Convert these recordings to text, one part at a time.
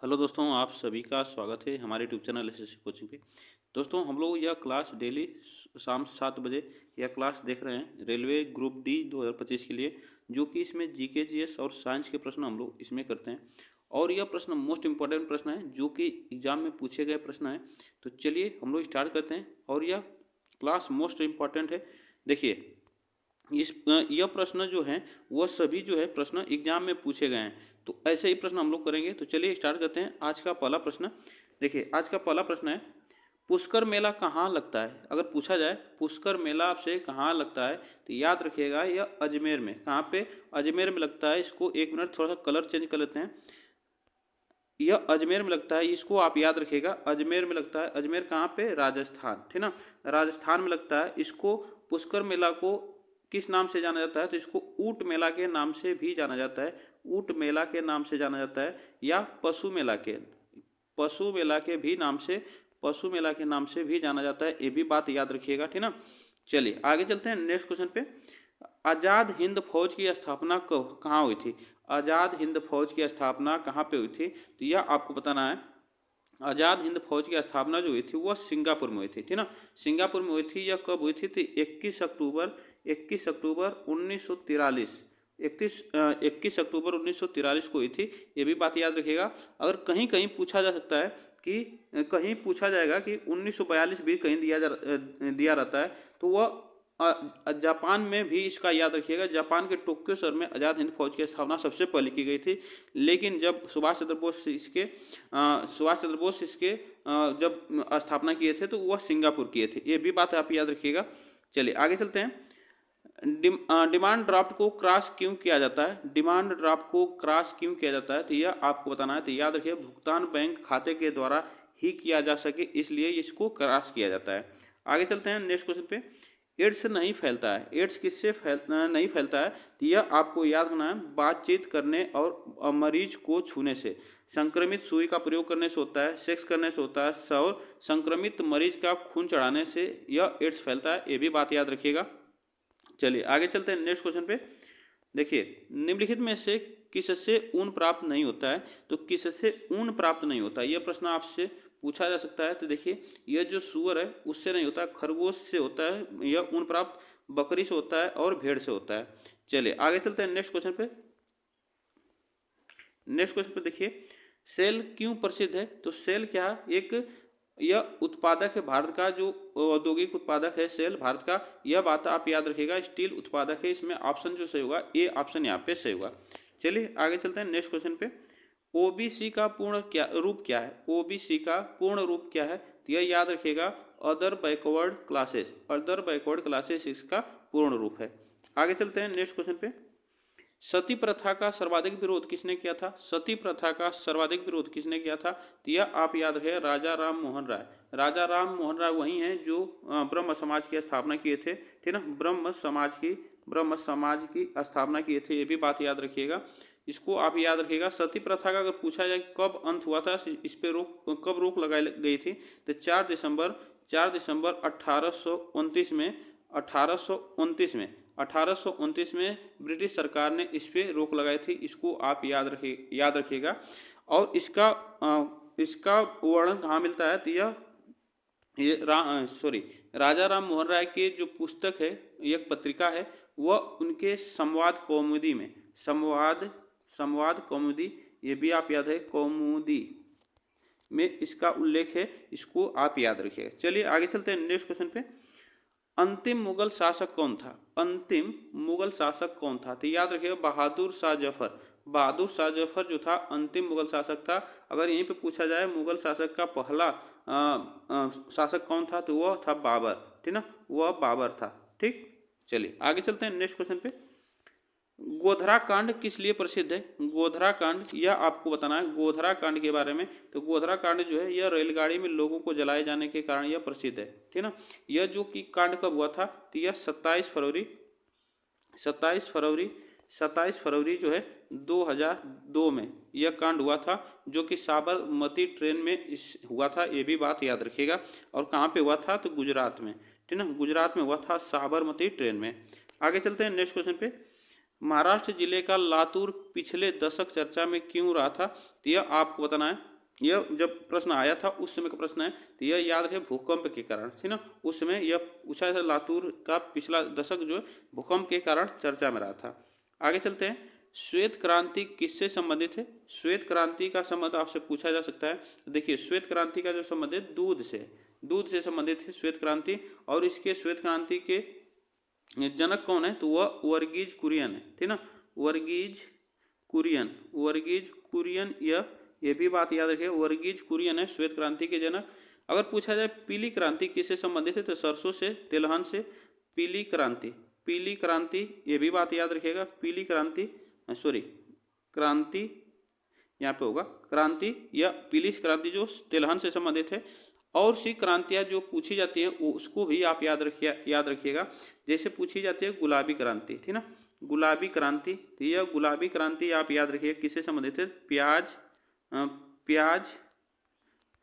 Hello दोस्तों, आप सभी का स्वागत है हमारे यूट्यूब चैनल एसएससी कोचिंग पे। दोस्तों, हम लोग यह क्लास डेली शाम 7 बजे यह क्लास देख रहे हैं रेलवे ग्रुप डी 2025 के लिए, जो कि इसमें जीके जीएस और साइंस के प्रश्न हम लोग इसमें करते हैं। और यह प्रश्न मोस्ट इम्पॉर्टेंट प्रश्न है जो कि एग्जाम में पूछे गए प्रश्न है। तो चलिए हम लोग स्टार्ट करते हैं और यह क्लास मोस्ट इम्पॉर्टेंट है। देखिए, यह प्रश्न जो है वह सभी जो है प्रश्न एग्जाम में पूछे गए हैं, तो ऐसे ही प्रश्न हम लोग करेंगे। तो चलिए स्टार्ट करते हैं। आज का पहला प्रश्न देखिए, आज का पहला प्रश्न है पुष्कर मेला कहाँ लगता है। अगर पूछा जाए पुष्कर मेला आपसे कहाँ लगता है तो याद रखिएगा यह अजमेर में। कहाँ पे? अजमेर में लगता है। इसको एक मिनट थोड़ा सा कलर चेंज कर लेते हैं। यह अजमेर में लगता है, इसको आप याद रखिएगा, अजमेर में लगता है। अजमेर कहाँ पे? राजस्थान, ठीक ना, राजस्थान में लगता है। इसको पुष्कर मेला को किस नाम से जाना जाता है तो इसको ऊंट मेला के नाम से भी जाना जाता है। ऊंट मेला के नाम से जाना जाता है या पशु मेला के भी नाम से, पशु मेला के नाम से भी जाना जाता है। ये भी बात याद रखिएगा, ठीक ना। चलिए आगे चलते हैं नेक्स्ट क्वेश्चन पे। आज़ाद हिंद फौज की स्थापना कहाँ हुई थी? आज़ाद हिंद फौज की स्थापना कहाँ पे हुई थी तो यह आपको बताना है। आज़ाद हिंद फौज की स्थापना जो हुई थी वह सिंगापुर में हुई थी, ठीक ना। सिंगापुर में हुई थी। यह कब हुई थी तो 21 अक्टूबर 1943, 21 अक्टूबर 1943 को हुई थी। ये भी बात याद रखिएगा। अगर कहीं कहीं पूछा जा सकता है कि कहीं पूछा जाएगा कि 1942 भी कहीं दिया रहता है, तो वह जापान में भी इसका याद रखिएगा। जापान के टोक्यो शहर में आज़ाद हिंद फौज की स्थापना सबसे पहले की गई थी। लेकिन जब सुभाष चंद्र बोस इसके जब स्थापना किए थे तो वह सिंगापुर किए थे। ये भी बात आप याद रखिएगा। चलिए आगे चलते हैं। डिमांड ड्राफ्ट को क्रॉस क्यों किया जाता है? डिमांड ड्राफ्ट को क्रॉस क्यों किया जाता है तो यह आपको बताना है। तो याद रखिए, भुगतान बैंक खाते के द्वारा ही किया जा सके, इसलिए इसको क्रॉस किया जाता है। आगे चलते हैं नेक्स्ट क्वेश्चन पे। एड्स नहीं फैलता है। एड्स किससे नहीं फैलता है तो यह आपको याद रखना है, बातचीत करने और मरीज को छूने से। संक्रमित सुई का प्रयोग करने से होता है, सेक्स करने से होता है, और संक्रमित मरीज का खून चढ़ाने से यह एड्स फैलता है। ये भी बात याद रखिएगा। चलिए आगे चलते हैं नेक्स्ट क्वेश्चन पे। देखिए, निम्नलिखित में से किससे ऊन प्राप्त नहीं होता है तो किससे ऊन प्राप्त नहीं होता है, यह प्रश्न आपसे पूछा जा सकता है। तो देखिए, यह जो सुअर है उससे नहीं होता है, खरगोश से होता है यह ऊन प्राप्त, बकरी से होता है और भेड़ से होता है। चलिए आगे चलते हैं नेक्स्ट क्वेश्चन पे। नेक्स्ट क्वेश्चन पे देखिए, सेल क्यों प्रसिद्ध है तो सेल क्या है? एक यह उत्पादक है भारत का, जो औद्योगिक उत्पादक है सेल भारत का। यह बात आप याद रखिएगा। स्टील उत्पादक है। इसमें ऑप्शन जो सही होगा ए ऑप्शन यहाँ पे सही होगा। चलिए आगे चलते हैं नेक्स्ट क्वेश्चन पे। ओबीसी का पूर्ण रूप क्या है? ओबीसी का पूर्ण रूप क्या है तो यह याद रखिएगा, other backward classes. Other backward classes इसका पूर्ण रूप है। आगे चलते हैं नेक्स्ट क्वेश्चन पे। सती प्रथा का सर्वाधिक विरोध किसने किया था? सती प्रथा का सर्वाधिक विरोध किसने किया था तो यह आप याद रखें, राजा राम मोहन राय। राजा राम मोहन राय वही हैं जो ब्रह्म समाज की स्थापना किए थे, ठीक ना। ब्रह्म समाज की स्थापना किए थे। ये भी बात याद रखिएगा। इसको आप याद रखिएगा। सती प्रथा का अगर पूछा जाए कब अंत हुआ था, इस पे कब रोक लगाई गई थी तो 4 दिसंबर 1829 में 1829 में ब्रिटिश सरकार ने इस पे रोक लगाई थी। इसको आप याद रखिएगा। और इसका वर्णन कहाँ मिलता है तो ये राजा राम मोहन राय के जो पुस्तक है, एक पत्रिका है, वह उनके संवाद कौमुदी, ये भी आप याद है, कौमुदी में इसका उल्लेख है। इसको आप याद रखिएगा। चलिए आगे चलते हैं नेक्स्ट क्वेश्चन पे। अंतिम मुगल शासक कौन था? अंतिम मुगल शासक कौन था तो याद रखिएगा, बहादुर शाह जफर। बहादुर शाह जफर जो था अंतिम मुगल शासक था। अगर यहीं पे पूछा जाए मुगल शासक का पहला शासक कौन था तो वह था बाबर, ठीक ना, वह बाबर था। ठीक, चलिए आगे चलते हैं नेक्स्ट क्वेश्चन पे। गोधरा कांड किस लिए प्रसिद्ध है? गोधरा कांड यह आपको बताना है। गोधरा कांड के बारे में तो गोधरा कांड जो है यह रेलगाड़ी में लोगों को जलाए जाने के कारण यह प्रसिद्ध है, ठीक ना। यह जो कि कांड कब हुआ था तो यह 27 फरवरी जो है 2002 में यह कांड हुआ था, जो कि साबरमती ट्रेन में हुआ था। ये भी बात याद रखिएगा। और कहाँ पे हुआ था तो गुजरात में, ठीक ना, गुजरात में हुआ था साबरमती ट्रेन में। आगे चलते हैं नेक्स्ट क्वेश्चन पे। महाराष्ट्र जिले का लातूर पिछले दशक चर्चा में क्यों रहा था तो यह आपको बताना है। यह जब प्रश्न आया था उस समय का प्रश्न है, तो यह याद रखे भूकंप के कारण, ठीक ना। उस समय यह पूछा था, लातूर का पिछला दशक जो है भूकंप के कारण चर्चा में रहा था। आगे चलते हैं, श्वेत क्रांति किससे संबंधित है? श्वेत क्रांति का संबंध आपसे पूछा जा सकता है। तो देखिए श्वेत क्रांति का जो संबंध है दूध से संबंधित है श्वेत क्रांति। और इसके श्वेत क्रांति के जनक कौन है? तो वह वर्गीज कुरियन है, ठीक ना। वर्गीज कुरियन, यह भी बात याद रखिए, वर्गीज कुरियन है श्वेत क्रांति के जनक। अगर पूछा जाए पीली क्रांति किससे संबंधित है? तो सरसों से, तिलहन से। पीली क्रांति, ये भी बात याद रखिएगा, पीली क्रांति, क्रांति यहाँ पे होगा क्रांति, या पीली क्रांति जो तिलहन से संबंधित है। और सी क्रांतियाँ जो पूछी जाती हैं उसको भी आप याद रखिएगा। जैसे पूछी जाती है गुलाबी क्रांति, ठीक ना, गुलाबी क्रांति, तो यह गुलाबी क्रांति आप याद रखिए किससे संबंधित है?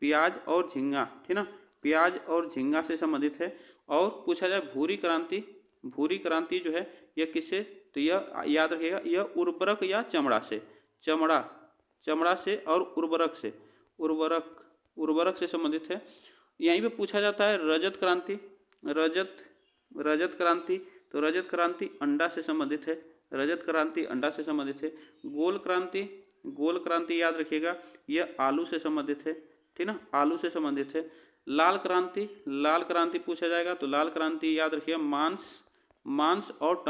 प्याज और झींगा, ठीक ना, प्याज और झींगा से संबंधित है। और पूछा जाए भूरी क्रांति जो है यह किससे? तो यह याद रखिएगा, यह उर्वरक या चमड़ा से और उर्वरक से संबंधित है। यहीं पे पूछा जाता है रजत क्रांति, तो रजत क्रांति अंडा से संबंधित है। गोल क्रांति याद रखिएगा, यह आलू से संबंधित है, ठीक ना, आलू से संबंधित है। लाल क्रांति पूछा जाएगा, तो लाल क्रांति याद रखिएगा मांस और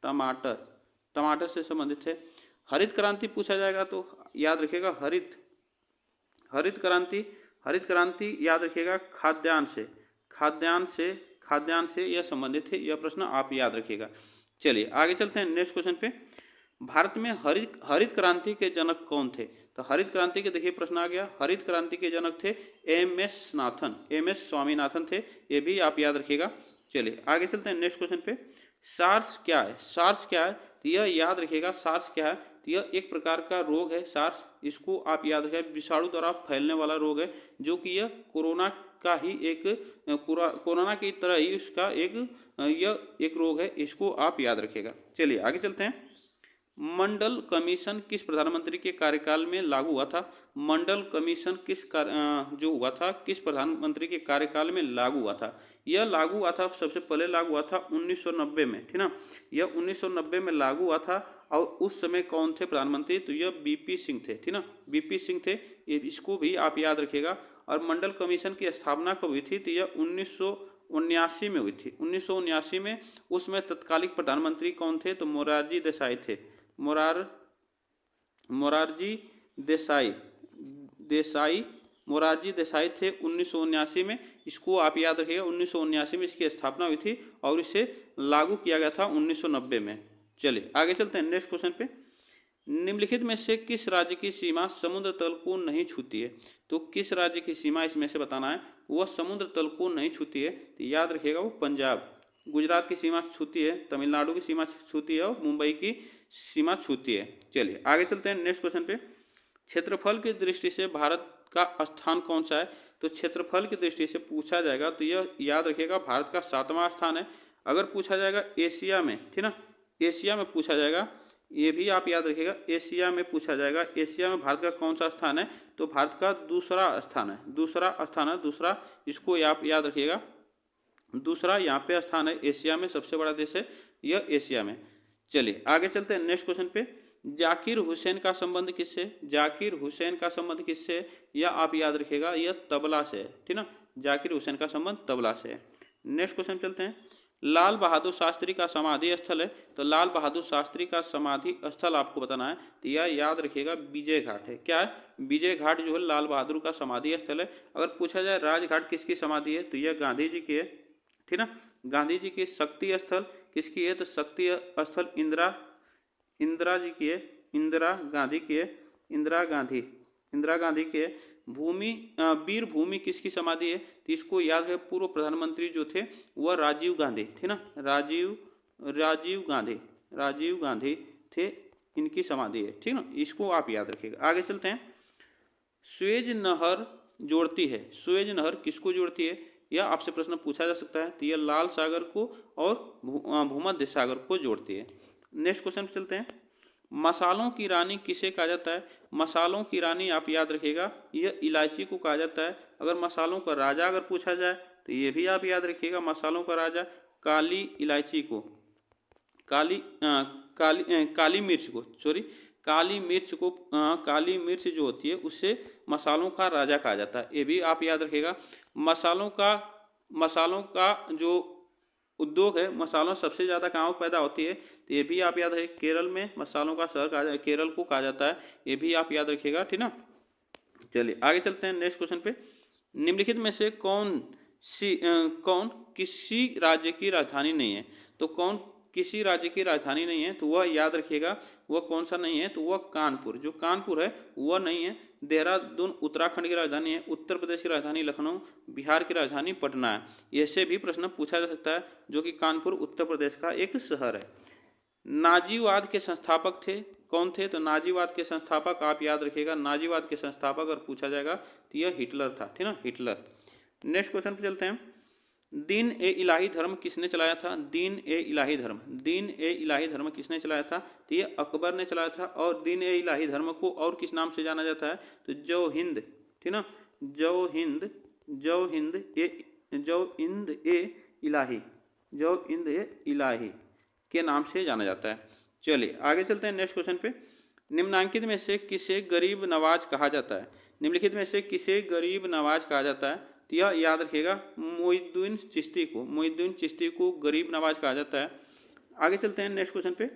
टमाटर से संबंधित है। हरित क्रांति पूछा जाएगा, तो याद रखिएगा हरित क्रांति याद रखिएगा खाद्यान्न से यह संबंधित है। यह प्रश्न आप याद रखिएगा। चलिए आगे चलते हैं नेक्स्ट क्वेश्चन पे। भारत में हरित क्रांति के जनक कौन थे? तो हरित क्रांति के देखिए प्रश्न आ गया, हरित क्रांति के जनक थे एम.एस. स्वामीनाथन थे, ये भी आप याद रखिएगा। चलिए आगे चलते हैं नेक्स्ट क्वेश्चन पे। सार्स क्या है? तो यह याद रखिएगा, सार्स क्या है? तो यह एक प्रकार का रोग है सार्स, इसको आप याद रखें, विषाणु द्वारा फैलने वाला रोग है, जो कि यह कोरोना की तरह ही इसका एक रोग है, इसको आप याद रखिएगा। चलिए आगे चलते हैं। मंडल कमीशन किस प्रधानमंत्री के कार्यकाल में लागू हुआ था? मंडल कमीशन किस प्रधानमंत्री के कार्यकाल में लागू हुआ था? यह लागू हुआ था, सबसे पहले लागू हुआ था 1990 में, ठीक ना, यह 1990 में लागू हुआ था। और उस समय कौन थे प्रधानमंत्री? तो यह बीपी सिंह थे, ठीक ना, बीपी सिंह थे, इसको भी आप याद रखिएगा। और मंडल कमीशन की स्थापना कब हुई थी? तो यह 1979 में हुई थी, 1979 में। उसमें तत्कालिक प्रधानमंत्री कौन थे? तो मोरारजी देसाई थे, मोरारजी देसाई थे 1979 में। इसको आप याद रखिएगा, 1979 में इसकी स्थापना हुई थी और इसे लागू किया गया था 1990 में। चलिए आगे चलते हैं नेक्स्ट क्वेश्चन पे। निम्नलिखित में से किस राज्य की सीमा समुद्र तल को नहीं छूती है? तो किस राज्य की सीमा इसमें से बताना है, वह समुद्र तल को नहीं छूती है? तो याद रखिएगा वो पंजाब। गुजरात की सीमा छूती है, तमिलनाडु की सीमा छूती है और मुंबई की सीमा छूती है। चलिए आगे चलते हैं नेक्स्ट क्वेश्चन पे। क्षेत्रफल की दृष्टि से भारत का स्थान कौन सा है? तो क्षेत्रफल की दृष्टि से पूछा जाएगा तो यह याद रखिएगा भारत का 7वां स्थान है। अगर पूछा जाएगा एशिया में, ठीक ना, एशिया में पूछा जाएगा, ये भी आप याद रखिएगा, एशिया में पूछा जाएगा, एशिया में भारत का कौन सा स्थान है? तो भारत का दूसरा स्थान है, इसको आप याद रखिएगा, दूसरा यहाँ पे स्थान है, एशिया में सबसे बड़ा देश है यह एशिया में। चलिए आगे चलते हैं नेक्स्ट क्वेश्चन पे। जाकिर हुसैन का संबंध किससे? यह आप याद रखिएगा, यह तबला से है, ठीक ना, जाकिर हुसैन का संबंध तबला से है। नेक्स्ट क्वेश्चन चलते हैं। लाल बहादुर शास्त्री का समाधि स्थल है, तो लाल बहादुर शास्त्री का समाधि स्थल आपको बताना है, तो यह याद रखिएगा विजय घाट है। क्या है? विजय घाट जो है लाल बहादुर का समाधि स्थल है। अगर पूछा जाए राजघाट किसकी समाधि है? तो यह गांधी जी की है, ठीक ना, गांधी जी की। शक्ति स्थल किसकी है? तो शक्ति स्थल इंदिरा जी की है, इंदिरा गांधी की है। वीर भूमि किसकी समाधि है? तो इसको याद है, पूर्व प्रधानमंत्री जो थे वह राजीव गांधी थे ना, राजीव गांधी थे, इनकी समाधि है, ठीक ना, इसको आप याद रखिएगा। आगे चलते हैं। सुएज नहर किसको जोड़ती है? यह आपसे प्रश्न पूछा जा सकता है। तो यह लाल सागर को और भूमध्य सागर को जोड़ती है। नेक्स्ट क्वेश्चन चलते हैं। मसालों की रानी किसे कहा जाता है? मसालों की रानी आप याद रखिएगा, यह इलायची को कहा जाता है। अगर मसालों का राजा अगर पूछा जाए तो ये भी आप याद रखिएगा, मसालों का राजा काली इलायची को, काली मिर्च को, सॉरी, काली मिर्च को, काली मिर्च जो होती है उससे मसालों का राजा कहा जाता है। ये भी आप याद रखिएगा। मसालों का जो उद्योग है, मसालों सबसे ज़्यादा कहाँ पैदा होती है, तो ये भी आप याद रखिए, केरल में मसालों का शहर कहा, केरल को कहा जाता है। ये भी आप याद रखिएगा, ठीक ना। चलिए आगे चलते हैं नेक्स्ट क्वेश्चन पे। निम्नलिखित में से कौन किसी राज्य की राजधानी नहीं है? तो कौन किसी राज्य की राजधानी नहीं है, तो वह याद रखिएगा, वह कौन सा नहीं है, तो वह कानपुर, जो कानपुर है वह नहीं है। देहरादून उत्तराखंड की राजधानी है, उत्तर प्रदेश की राजधानी लखनऊ, बिहार की राजधानी पटना है। ऐसे भी प्रश्न पूछा जा सकता है, जो कि कानपुर उत्तर प्रदेश का एक शहर है। नाजीवाद के संस्थापक थे, कौन थे? तो नाजीवाद के संस्थापक आप याद रखिएगा, नाजीवाद के संस्थापक अगर पूछा जाएगा तो यह हिटलर था, ठीक ना, हिटलर। नेक्स्ट क्वेश्चन पे चलते हैं। दीन ए इलाही धर्म किसने चलाया था? दीन ए इलाही धर्म, दीन ए इलाही धर्म किसने चलाया था? तो ये अकबर ने चलाया था। और दीन ए इलाही धर्म को और किस नाम से जाना जाता है? तो जो हिंद, ठीक ना, जो हिंद, जो हिंद ए इलाही, जो हिंद ए इलाही के नाम से जाना जाता है। चलिए आगे चलते हैं नेक्स्ट क्वेश्चन पे। निम्नांकित में से किसे गरीब नवाज कहा जाता है? निम्नलिखित में से किसे गरीब नवाज कहा जाता है? तो यह याद रखिएगा, मोइनुद्दीन चिश्ती को, मोइनुद्दीन चिश्ती को गरीब नवाज कहा जाता है। आगे चलते हैं नेक्स्ट क्वेश्चन पे।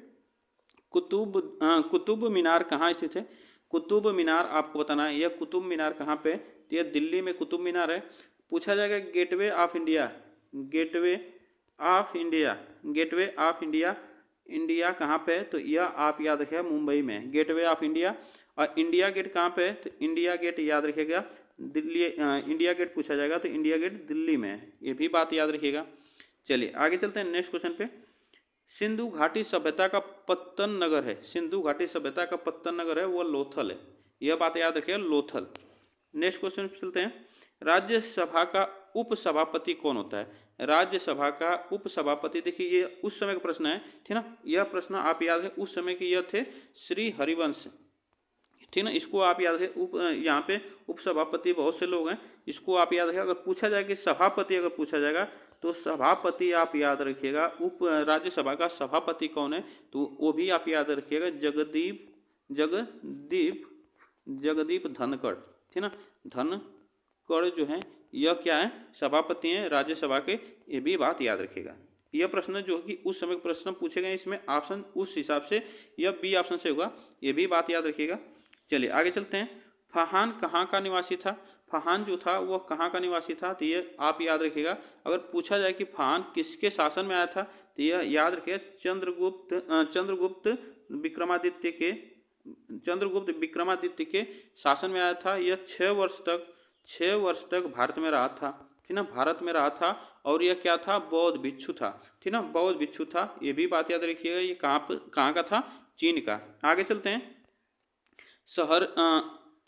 कुतुब मीनार कहाँ स्थित है? कुतुब मीनार आपको बताना है, यह कुतुब मीनार कहाँ पे? तो यह दिल्ली में कुतुब मीनार है। पूछा जाएगा gateway of India, gateway of India, gateway of India, India कहाँ पे है? तो यह आप याद रखिएगा, मुंबई में गेटवे ऑफ इंडिया। और इंडिया गेट कहाँ पे है? तो इंडिया गेट याद रखिएगा दिल्ली, इंडिया गेट पूछा जाएगा तो इंडिया गेट दिल्ली में है। ये भी बात याद रखिएगा। चलिए आगे चलते हैं नेक्स्ट क्वेश्चन पे। सिंधु घाटी सभ्यता का पत्तन नगर है, सिंधु घाटी सभ्यता का पत्तन नगर है वो लोथल है, यह बात याद रखिएगा, लोथल। नेक्स्ट क्वेश्चन पे चलते हैं। राज्यसभा का उपसभापति कौन होता है? राज्यसभा का उपसभापति, देखिए ये उस समय का प्रश्न है, ठीक ना, यह प्रश्न आप याद है, उस समय के यह थे श्री हरिवंश, ठीक ना, इसको आप याद है। यहाँ पे उपसभापति बहुत से लोग हैं, इसको आप याद रखिएगा। अगर पूछा जाए कि सभापति अगर पूछा जाएगा तो सभापति आप याद रखिएगा, उप राज्यसभा का सभापति कौन है? तो वो भी आप याद रखिएगा, जगदीप धनखड़, ठीक ना, धनखड़ जो है यह क्या है? सभापति हैं राज्यसभा के। ये भी बात याद रखिएगा। यह प्रश्न जो कि उस समय प्रश्न पूछे गए, इसमें ऑप्शन उस हिसाब से यह बी ऑप्शन से होगा, ये भी बात याद रखिएगा। चलिए आगे चलते हैं। फहान कहाँ का निवासी था? फहान जो था वह कहाँ का निवासी था? तो ये आप याद रखिएगा। अगर पूछा जाए कि फहान किसके शासन में आया था, तो यह याद रखिएगा, चंद्रगुप्त विक्रमादित्य के शासन में आया था। यह 6 वर्ष तक भारत में रहा था, ठीक ना, भारत में रहा था। और यह क्या था? बौद्ध भिक्षु था, ठीक ना, बौद्ध भिक्षु था। ये भी बात याद रखिएगा। ये कहाँ का था? चीन का। आगे चलते हैं।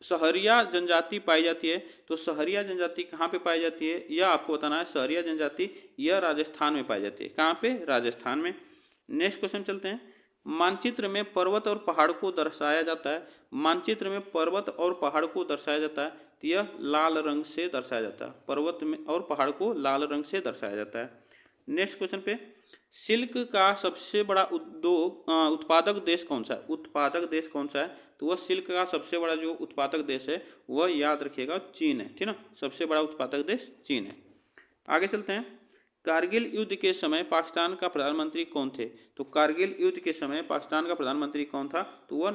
सहरिया जनजाति पाई जाती है, तो सहरिया जनजाति कहाँ पे पाई जाती है यह आपको बताना है। सहरिया जनजाति यह राजस्थान में पाई जाती है। कहाँ पे? राजस्थान में। नेक्स्ट क्वेश्चन चलते हैं। मानचित्र में पर्वत और पहाड़ को दर्शाया जाता है, मानचित्र में पर्वत और पहाड़ को दर्शाया जाता है, तो यह लाल रंग से दर्शाया जाता है, पर्वत में और पहाड़ को लाल रंग से दर्शाया जाता है। नेक्स्ट क्वेश्चन पे, सिल्क का सबसे बड़ा उत्पादक देश कौन सा है? उत्पादक देश कौन सा है? तो वह सिल्क का सबसे बड़ा जो उत्पादक देश है वह याद रखिएगा चीन है, ठीक ना, सबसे बड़ा उत्पादक देश चीन है। आगे चलते हैं। कारगिल युद्ध के समय पाकिस्तान का प्रधानमंत्री कौन थे? तो कारगिल युद्ध के समय पाकिस्तान का प्रधानमंत्री कौन था? तो वह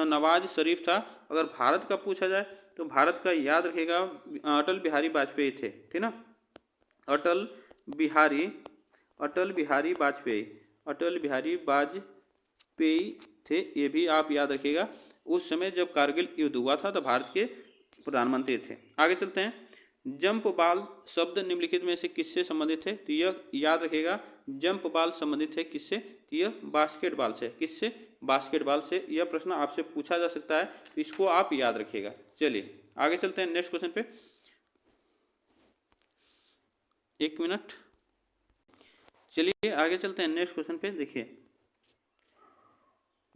नवाज शरीफ था। अगर भारत का पूछा जाए तो भारत का याद रखिएगा अटल बिहारी वाजपेयी थे, ठीक ना, अटल बिहारी वाजपेयी थे। ये भी आप याद रखिएगा, उस समय जब कारगिल युद्ध हुआ था तो भारत के प्रधानमंत्री थे। आगे चलते हैं। जंप बॉल शब्द निम्नलिखित में से किससे संबंधित है? तो यह याद रखिएगा, जंप बॉल संबंधित है किससे? तो यह बास्केटबॉल से। किससे? बास्केटबॉल से। यह प्रश्न आपसे पूछा जा सकता है, तो इसको आप याद रखिएगा। चलिए आगे चलते हैं नेक्स्ट क्वेश्चन पे। एक मिनट, चलिए आगे चलते हैं नेक्स्ट क्वेश्चन पे। देखिए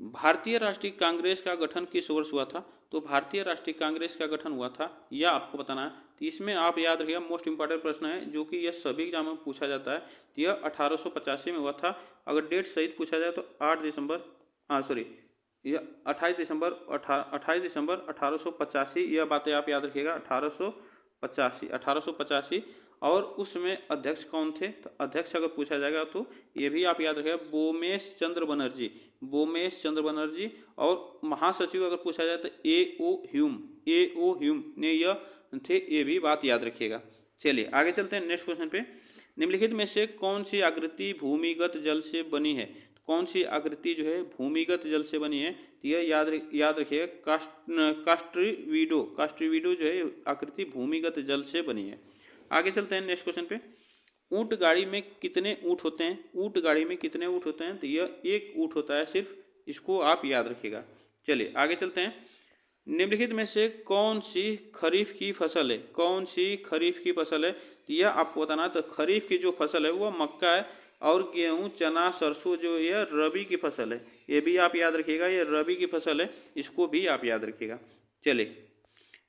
भारतीय राष्ट्रीय कांग्रेस का गठन किस वर्ष हुआ था? तो भारतीय राष्ट्रीय कांग्रेस का गठन हुआ था, यह आपको बताना है। तो इसमें आप याद रखिएगा, मोस्ट इंपॉर्टेंट प्रश्न है जो कि यह सभी एग्जाम में पूछा जाता है। तो यह 1885 में हुआ था। अगर डेट सहित पूछा जाए तो 8 दिसंबर, सॉरी, यह 28 दिसंबर 1885, यह बातें आप याद रखिएगा। 1885। और उसमें अध्यक्ष कौन थे? तो अध्यक्ष अगर पूछा जाएगा तो ये भी आप याद रखिएगा, बोमेश चंद्र बनर्जी। और महासचिव अगर पूछा जाए तो ए ओ ह्यूम ने यह थे, ये भी बात याद रखिएगा। चलिए आगे चलते हैं नेक्स्ट क्वेश्चन पे। निम्नलिखित में से कौन सी आकृति भूमिगत जल से बनी है? कौन सी आकृति जो है भूमिगत जल से बनी है? यह याद रखिएगा, कास्ट्रीवीडो जो है आकृति भूमिगत जल से बनी है। आगे चलते हैं नेक्स्ट क्वेश्चन पे। ऊंट गाड़ी में कितने ऊंट होते हैं? ऊंट गाड़ी में कितने ऊंट होते हैं? तो यह एक ऊंट होता है सिर्फ, इसको आप याद रखिएगा। चलिए आगे चलते हैं। निम्नलिखित में से कौन सी खरीफ की फसल है? कौन सी खरीफ की फसल है? तो यह आपको बताना। तो खरीफ की जो फसल है वह मक्का है, और गेहूं, चना, सरसों जो यह रबी की फसल है। ये भी आप याद रखिएगा, यह रबी की फसल है, इसको भी आप याद रखिएगा। चलिए,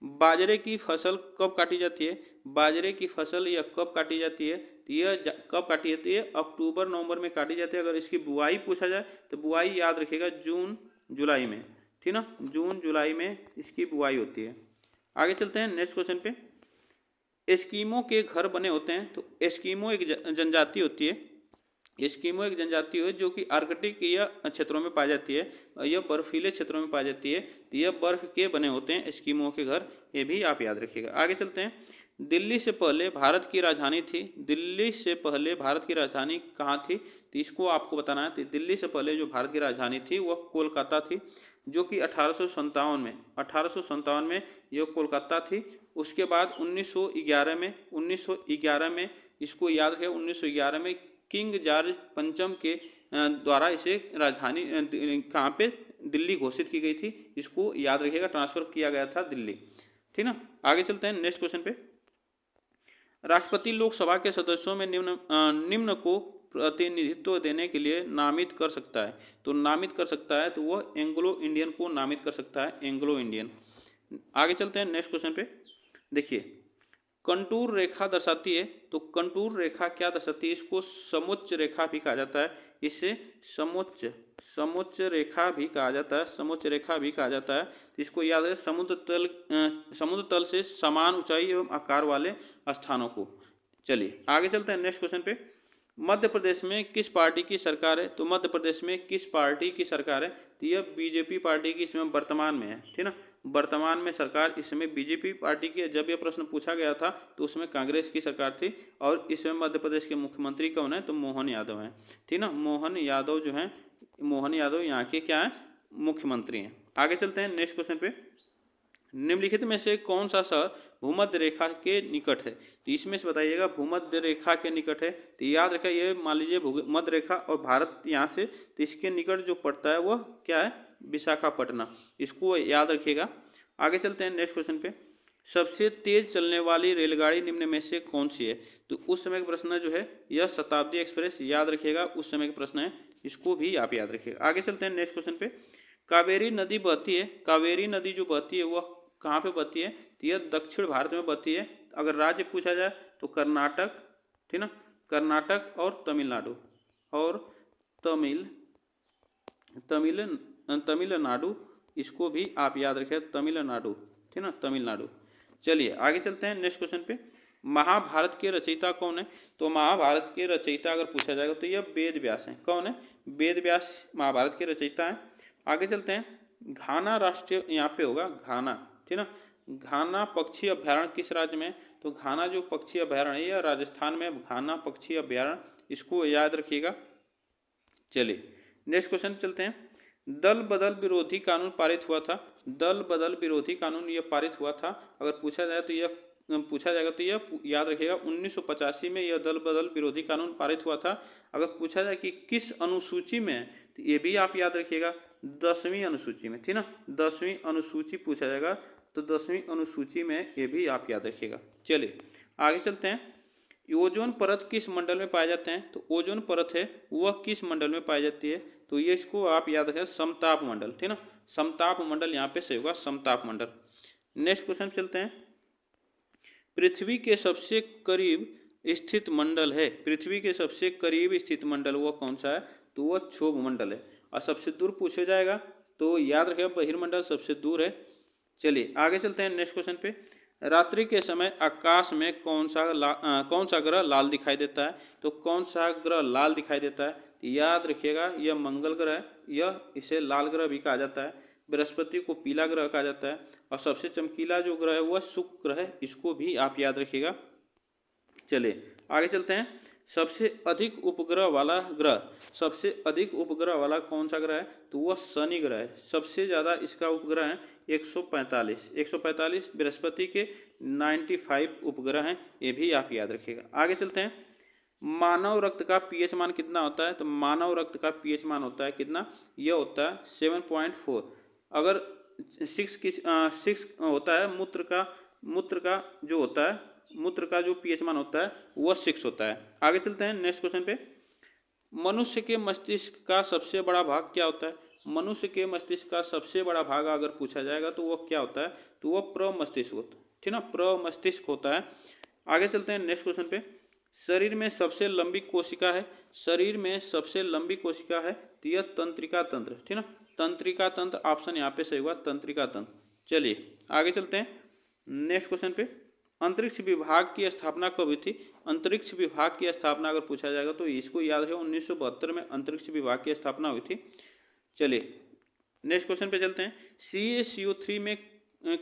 बाजरे की फसल कब काटी जाती है? बाजरे की फसल यह कब काटी जाती है? तो यह कब काटी जाती है? अक्टूबर नवंबर में काटी जाती है। अगर इसकी बुआई पूछा जाए तो बुआई याद रखिएगा जून जुलाई में, ठीक ना, जून जुलाई में इसकी बुआई होती है। आगे चलते हैं नेक्स्ट क्वेश्चन पे। एस्कीमो के घर बने होते हैं। तो एस्कीमो एक जनजाति होती है। एस्कीमो एक जनजाति है जो कि आर्कटिक या क्षेत्रों में पाई जाती है, यह बर्फीले क्षेत्रों में पाई जाती है। तो यह बर्फ के बने होते हैं एस्कीमो के घर, ये भी आप याद रखिएगा। आगे चलते हैं। दिल्ली से पहले भारत की राजधानी थी। दिल्ली से पहले भारत की राजधानी कहाँ थी? तो इसको आपको बताना है। तो दिल्ली से पहले जो भारत की राजधानी थी वह कोलकाता थी, जो कि 1857 में यह कोलकाता थी। उसके बाद 1911 में इसको याद रखें, 1911 में किंग जॉर्ज पंचम के द्वारा इसे राजधानी कहाँ पे? दिल्ली घोषित की गई थी। इसको याद रखिएगा, ट्रांसफर किया गया था दिल्ली, ठीक ना। आगे चलते हैं नेक्स्ट क्वेश्चन पे। राष्ट्रपति लोकसभा के सदस्यों में निम्न को प्रतिनिधित्व देने के लिए नामित कर सकता है। तो नामित कर सकता है तो वह एंग्लो इंडियन को नामित कर सकता है, एंग्लो इंडियन। आगे चलते हैं नेक्स्ट क्वेश्चन पे। देखिए, कंटूर रेखा दर्शाती है। तो कंटूर रेखा क्या दर्शाती है? इसको समोच्च रेखा भी कहा जाता है। इसे समोच्च रेखा भी कहा जाता है, समोच्च रेखा भी कहा जाता है। इसको याद है, समुद्र तल से समान ऊंचाई एवं आकार वाले स्थानों को। चलिए आगे चलते हैं नेक्स्ट क्वेश्चन पे। मध्य प्रदेश में किस पार्टी की सरकार है? तो मध्य प्रदेश में किस पार्टी की सरकार है? तो यह बीजेपी पार्टी की इसमें वर्तमान में है, ठीक ना। वर्तमान में सरकार इसमें बीजेपी पार्टी की है। जब यह प्रश्न पूछा गया था तो उसमें कांग्रेस की सरकार थी, और इसमें मध्य प्रदेश के मुख्यमंत्री कौन है? तो मोहन यादव हैं, ठीक ना। मोहन यादव जो हैं, मोहन यादव यहाँ के क्या है? मुख्यमंत्री हैं। आगे चलते हैं नेक्स्ट क्वेश्चन पे। निम्नलिखित में से कौन सा शहर भूमध्य रेखा के निकट है? तो इसमें से बताइएगा, भूमध्य रेखा के निकट है। तो याद रखिए, ये मान लीजिए भूमध्य रेखा और भारत यहाँ से, तो इसके निकट जो पड़ता है वह क्या है? विशाखापट्टनम, इसको याद रखिएगा। आगे चलते हैं नेक्स्ट क्वेश्चन पे। सबसे तेज चलने वाली रेलगाड़ी निम्न में से कौन सी है? तो उस समय का प्रश्न जो है यह शताब्दी एक्सप्रेस, याद रखिएगा, उस समय का प्रश्न है, इसको भी आप याद रखिएगा। आगे चलते हैं नेक्स्ट क्वेश्चन पे। कावेरी नदी बहती है। कावेरी नदी जो बहती है वह कहाँ पे बहती है? तो यह दक्षिण भारत में बहती है। अगर राज्य पूछा जाए तो कर्नाटक, ठीक ना, कर्नाटक और तमिलनाडु, और तमिलनाडु, इसको भी आप याद रखें, तमिलनाडु, ठीक ना, तमिलनाडु। चलिए आगे चलते हैं नेक्स्ट क्वेश्चन पे। महाभारत के रचयिता कौन है? तो महाभारत के रचयिता अगर पूछा जाएगा तो यह वेद व्यास हैं। कौन है? वेद व्यास महाभारत के रचयिता हैं। आगे चलते हैं। घाना राष्ट्रीय, यहाँ पे होगा घाना, ठीक ना। घाना पक्षी अभ्यारण्य किस राज्य में? तो घाना जो पक्षी अभ्यारण्य है यह राजस्थान में, घाना पक्षी अभ्यारण्य, इसको याद रखिएगा। चलिए नेक्स्ट क्वेश्चन चलते हैं। दल बदल विरोधी कानून पारित हुआ था। दल बदल विरोधी कानून यह पारित हुआ था। अगर पूछा जाए तो यह पूछा जाएगा तो यह याद रखिएगा, 1985 में यह दल बदल विरोधी कानून पारित हुआ था। अगर पूछा जाए कि किस अनुसूची में, तो ये भी आप याद रखिएगा, 10वीं अनुसूची में, ठीक ना, 10वीं अनुसूची पूछा जाएगा, तो 10वीं अनुसूची में ये भी आप याद रखिएगा। चलिए आगे चलते हैं। ओजोन परत किस मंडल में पाए जाते हैं? तो ओजोन परत है वह किस मंडल में पाई जाती है? तो ये इसको आप याद रखें समताप मंडल, ठीक ना, समताप मंडल यहाँ पे सही होगा, समताप मंडल। नेक्स्ट क्वेश्चन चलते हैं। पृथ्वी के सबसे करीब स्थित मंडल है, पृथ्वी के सबसे करीब स्थित मंडल वो कौन सा है, तो वह क्षोभ मंडल है। और सबसे दूर पूछा जाएगा तो याद रखें बहिर्मंडल सबसे दूर है। चलिए आगे चलते हैं नेक्स्ट क्वेश्चन पे। रात्रि के समय आकाश में कौन सा ग्रह लाल दिखाई देता है, तो कौन सा ग्रह लाल दिखाई देता है, तो याद रखिएगा यह मंगल ग्रह है, यह इसे लाल ग्रह भी कहा जाता है। बृहस्पति को पीला ग्रह कहा जाता है, और सबसे चमकीला जो ग्रह है वह शुक्र ग्रह है, इसको भी आप याद रखिएगा। चलिए आगे चलते हैं। सबसे अधिक उपग्रह वाला ग्रह, सबसे अधिक उपग्रह वाला कौन सा ग्रह है, तो वह शनि ग्रह है। सबसे ज़्यादा इसका उपग्रह है 145 बृहस्पति के 95 उपग्रह हैं, ये भी आप याद रखिएगा। आगे चलते हैं। मानव रक्त का पीएच मान कितना होता है, तो मानव रक्त का पीएच मान होता है कितना, यह होता है 7.4। अगर 6 होता है मूत्र का जो होता है, मूत्र का जो पीएच मान होता है वह 6 होता है। आगे चलते हैं नेक्स्ट क्वेश्चन पे। मनुष्य के मस्तिष्क का सबसे बड़ा भाग क्या होता है, मनुष्य के मस्तिष्क का सबसे बड़ा भाग अगर पूछा जाएगा तो वह क्या होता है, तो वह प्रमस्तिष्क होता है, ठीक ना, प्रमस्तिष्क होता है। आगे चलते हैं नेक्स्ट क्वेश्चन पे। शरीर में सबसे लंबी कोशिका है, शरीर में सबसे लंबी कोशिका है, तो यह तंत्रिका तंत्र, ठीक ना, तंत्रिका तंत्र ऑप्शन यहाँ पे सही हुआ, तंत्रिका तंत्र। चलिए आगे चलते हैं नेक्स्ट क्वेश्चन पे। अंतरिक्ष विभाग की स्थापना कब हुई थी, अंतरिक्ष विभाग की स्थापना अगर पूछा जाएगा तो इसको याद रखें 1972 में अंतरिक्ष विभाग की स्थापना हुई थी। चलिए नेक्स्ट क्वेश्चन पे चलते हैं। CaCO3 में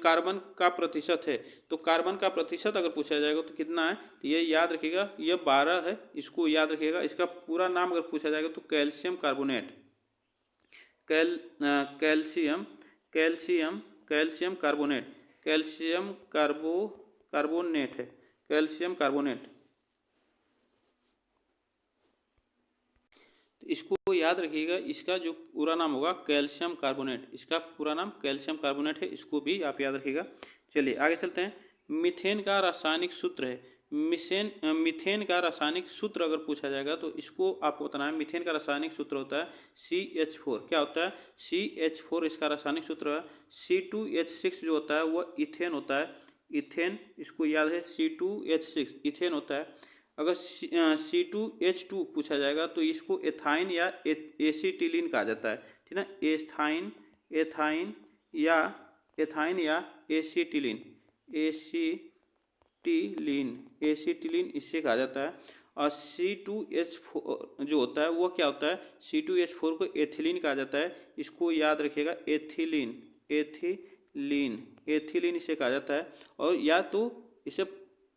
कार्बन का प्रतिशत है, तो कार्बन का प्रतिशत अगर पूछा जाएगा तो कितना है, तो ये याद रखिएगा यह 12 है, इसको याद रखिएगा। इसका पूरा नाम अगर पूछा जाएगा तो कैल्शियम कार्बोनेट, कैल्शियम कार्बोनेट है, कैल्शियम कार्बोनेट। तो इसको याद रखिएगा, इसका जो पूरा नाम होगा कैल्शियम कार्बोनेट, इसका पूरा नाम कैल्शियम कार्बोनेट है, इसको भी आप याद रखिएगा। चलिए आगे चलते हैं। मीथेन का रासायनिक सूत्र है, मीथेन का रासायनिक सूत्र अगर पूछा जाएगा तो इसको आपको बताना है। मीथेन का रासायनिक सूत्र होता है CH4, क्या होता है, CH4 इसका रासायनिक सूत्र है। C2H6 जो होता है वह इथेन होता है, इथेन, इसको याद है C2H6 इथेन होता है। अगर C2H2 पूछा जाएगा तो इसको एथाइन या एसीटिलीन कहा जाता है, ठीक ना, एथाइन या एसीटिलीन इससे कहा जाता है। और C2H4 जो होता है वो क्या होता है, C2H4 को एथिलीन कहा जाता है, इसको याद रखिएगा एथिलीन इसे कहा जाता है। और या तो इसे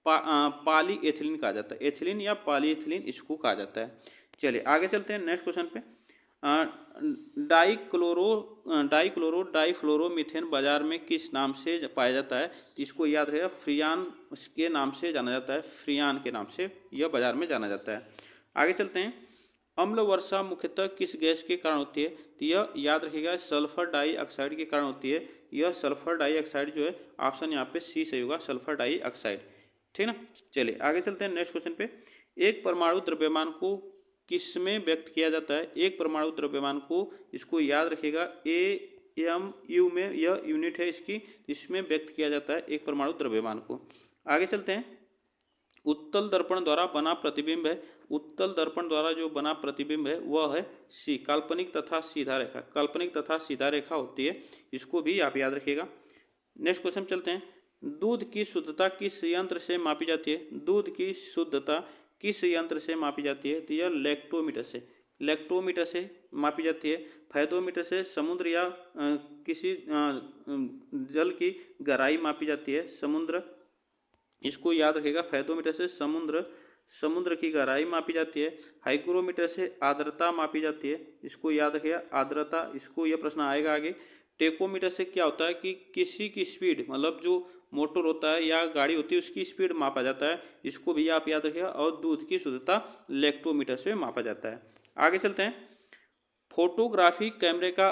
पॉली एथिलीन कहा जाता है, एथिलीन या पॉली एथिलीन इसको कहा जाता है। चलिए आगे चलते हैं नेक्स्ट क्वेश्चन पे। डाइफ्लोरोमीथेन बाजार में किस नाम से पाया जाता है, तो इसको याद रखिएगा फ्रियान के नाम से जाना जाता है, फ्रियान के नाम से यह बाजार में जाना जाता है। आगे चलते हैं। अम्ल वर्षा मुख्यतः किस गैस के कारण होती है, तो यह याद रखिएगा सल्फर डाइऑक्साइड के कारण होती है। यह सल्फर डाइऑक्साइड जो है ऑप्शन यहाँ पे सी सही होगा, सल्फर डाइऑक्साइड, ठीक ना। चलिए आगे चलते हैं नेक्स्ट क्वेश्चन पे। एक परमाणु द्रव्यमान को किसमें व्यक्त किया जाता है, एक परमाणु द्रव्यमान को, इसको याद रखिएगा AMU में यह यूनिट है इसकी, इसमें व्यक्त किया जाता है एक परमाणु द्रव्यमान को। आगे चलते हैं। उत्तल दर्पण द्वारा बना प्रतिबिंब है, उत्तल दर्पण द्वारा जो बना प्रतिबिंब है वह है सी, काल्पनिक तथा सीधा रेखा, काल्पनिक तथा सीधा रेखा होती है, इसको भी आप याद रखिएगा। नेक्स्ट क्वेश्चन चलते हैं। दूध की शुद्धता किस यंत्र से मापी जाती है, दूध की शुद्धता किस यंत्र से मापी जाती है, तो यह लैक्टोमीटर से मापी जाती है। फैदोमीटर से समुद्र या किसी जल की गहराई मापी जाती है, समुद्र, इसको याद रखिएगा, फैदोमीटर से समुद्र की गहराई मापी जाती है। हाइग्रोमीटर से आर्द्रता मापी जाती है, इसको याद रखिएगा आर्द्रता, इसको यह प्रश्न आएगा आगे। टेकोमीटर से क्या होता है कि किसी की स्पीड, मतलब जो मोटर होता है या गाड़ी होती है उसकी स्पीड मापा जाता है, इसको भी आप याद रखिएगा। और दूध की शुद्धता लैक्टोमीटर से मापा जाता है। आगे चलते हैं। फोटोग्राफी कैमरे का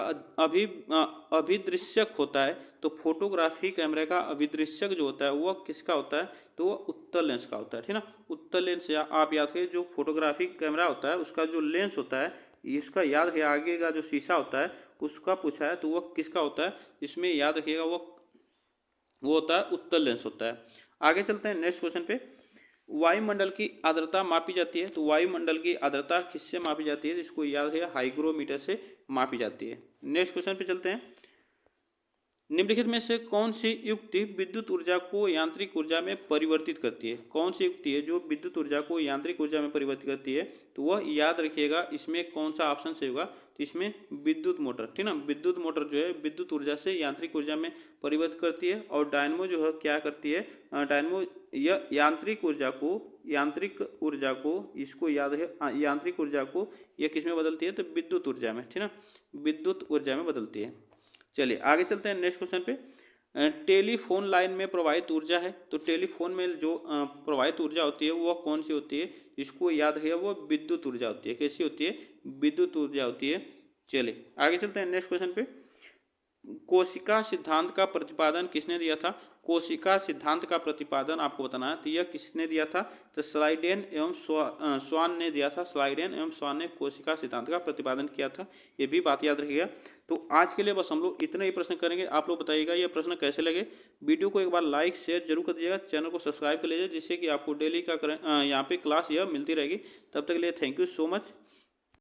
अभिदृश्यक होता है, तो फोटोग्राफी कैमरे का अभिदृश्यक जो होता है वह किसका होता है, तो वह उत्तल लेंस का होता है, ठीक ना, उत्तल लेंस। या आप याद करिए जो फोटोग्राफी कैमरा होता है उसका जो लेंस होता है इसका याद रखिएगा, आगे का जो शीशा होता है उसका पूछा है तो वह किसका होता है, इसमें याद रखिएगा वो होता है उत्तल लेंस होता है। आगे चलते हैं नेक्स्ट क्वेश्चन पे। वायुमंडल की आर्द्रता मापी जाती है, तो वायुमंडल की आर्द्रता किससे मापी जाती है, इसको याद रखिएगा हाइग्रोमीटर से मापी जाती है। नेक्स्ट क्वेश्चन पे चलते हैं। निम्नलिखित में से कौन सी युक्ति विद्युत ऊर्जा को यांत्रिक ऊर्जा में परिवर्तित करती है, कौन सी युक्ति है जो विद्युत ऊर्जा को यांत्रिक ऊर्जा में परिवर्तित करती है, तो वह याद रखिएगा इसमें कौन सा ऑप्शन सही होगा, तो इसमें विद्युत मोटर, ठीक ना। विद्युत मोटर जो है विद्युत ऊर्जा से यांत्रिक ऊर्जा में परिवर्तित करती है, और डायनमो जो है क्या करती है, डायनमो यह यांत्रिक ऊर्जा को इसको याद है, यांत्रिक ऊर्जा को यह किस में बदलती है, तो विद्युत ऊर्जा में, ठीक ना, विद्युत ऊर्जा में बदलती है। चलिए आगे चलते हैं नेक्स्ट क्वेश्चन पे। टेलीफोन लाइन में प्रवाहित ऊर्जा है, तो टेलीफोन में जो प्रवाहित ऊर्जा होती है वह कौन सी होती है, इसको याद है, वो विद्युत ऊर्जा होती है। कैसी होती है, विद्युत ऊर्जा होती है। चलिए आगे चलते हैं नेक्स्ट क्वेश्चन पे। कोशिका सिद्धांत का प्रतिपादन किसने दिया था, कोशिका सिद्धांत का प्रतिपादन आपको बताना है, तो यह किसने दिया था, तो स्लाइडेन एवं स्वान ने दिया था। स्लाइडेन एवं स्वान ने कोशिका सिद्धांत का प्रतिपादन किया था, ये भी बात याद रखिएगा। तो आज के लिए बस हम लोग इतने ही प्रश्न करेंगे। आप लोग बताइएगा ये प्रश्न कैसे लगे। वीडियो को एक बार लाइक शेयर जरूर कर दीजिएगा, चैनल को सब्सक्राइब कर लीजिए, जिससे कि आपको डेली का यहाँ पे क्लास यह मिलती रहेगी। तब तक के लिए थैंक यू सो मच।